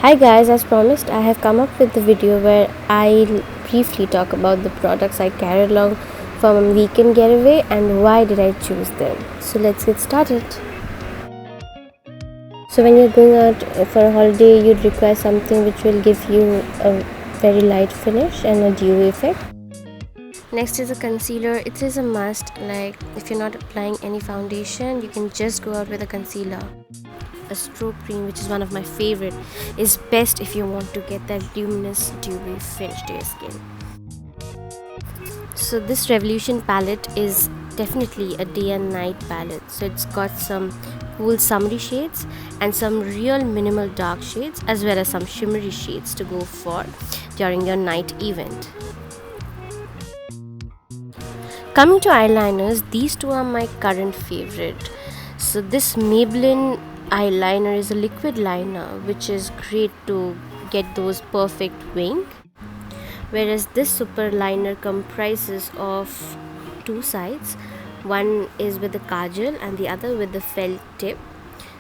Hi guys, as promised, I have come up with the video where I briefly talk about the products I carried along from a weekend getaway and why did I choose them. So let's get started. So when you're going out for a holiday, you'd require something which will give you a very light finish and a dewy effect. Next is a concealer. It is a must. Like if you're not applying any foundation, you can just go out with a concealer. A stroke cream, which is one of my favorite, is best if you want to get that luminous dewy finish to your skin. So this Revolution palette is definitely a day and night palette. So it's got some cool summery shades and some real minimal dark shades, as well as some shimmery shades to go for during your night event. Coming to eyeliners, these two are my current favorite. So this Maybelline eyeliner is a liquid liner which is great to get those perfect wing, whereas this super liner comprises of two sides. One is with the kajal and the other with the felt tip.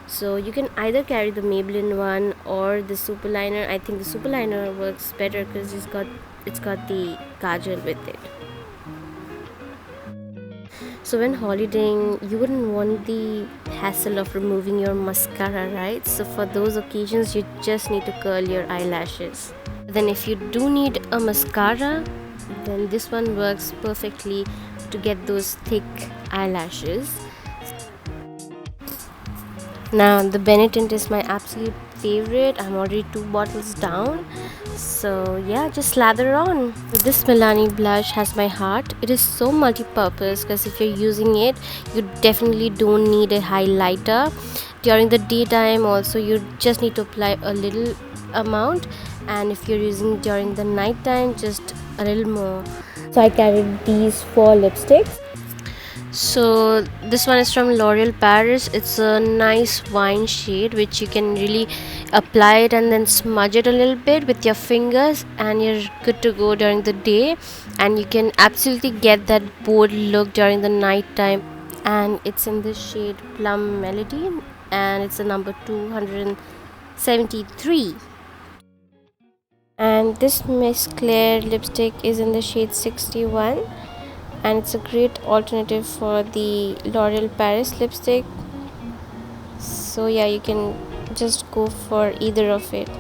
So you can either carry the Maybelline one or the super liner. I think the super liner works better because it's got the kajal with it. So when holidaying, you wouldn't want the hassle of removing your mascara, right? So for those occasions, you just need to curl your eyelashes. Then if you do need a mascara, then this one works perfectly to get those thick eyelashes. Now the Benetint is my absolute favorite. I'm already 2 bottles down. So yeah, just slather on. This Milani blush has my heart. It is so multi-purpose because if you're using it, you definitely don't need a highlighter. During the daytime also, you just need to apply a little amount, and if you're using during the night time, just a little more. So I carried these 4 lipsticks. So this one is from L'Oreal Paris. It's a nice wine shade which you can really apply it and then smudge it a little bit with your fingers, and you're good to go during the day, and you can absolutely get that bold look during the night time. And it's in the shade Plum Melody, and it's a number 273. And this Miss Claire lipstick is in the shade 61, and it's a great alternative for the L'Oreal Paris lipstick. So yeah, you can just go for either of it.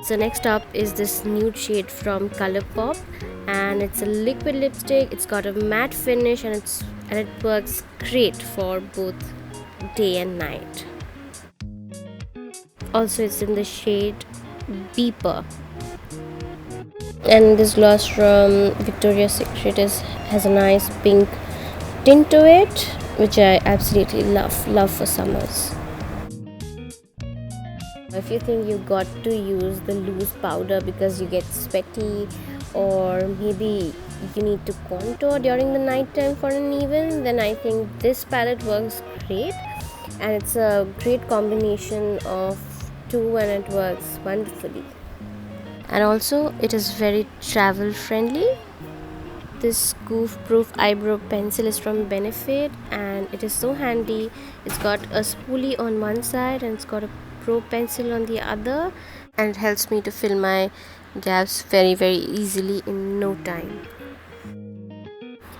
So next up is this nude shade from Colourpop, and it's a liquid lipstick. It's got a matte finish, and it works great for both day and night. Also, it's in the shade Beeper. And this gloss from Victoria's Secret has a nice pink tint to it, which I absolutely love for summers. If you think you got to use the loose powder because you get sweaty, or maybe you need to contour during the night time for an event, then I think this palette works great, and it's a great combination of two, and it works wonderfully. And also it is very travel friendly. This goof proof eyebrow pencil is from Benefit, and it is so handy. It's got a spoolie on one side and it's got a pro pencil on the other, and it helps me to fill my gaps very easily in no time.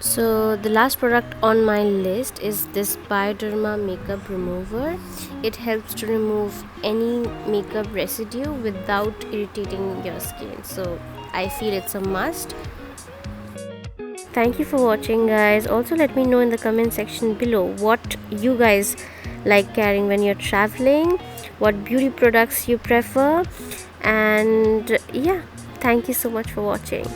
So the last product on my list is this Bioderma makeup remover. It helps to remove any makeup residue without irritating your skin, so I feel it's a must. Thank you for watching, guys. Also let me know in the comment section below what you guys like carrying when you're traveling, what beauty products you prefer, and yeah, thank you so much for watching.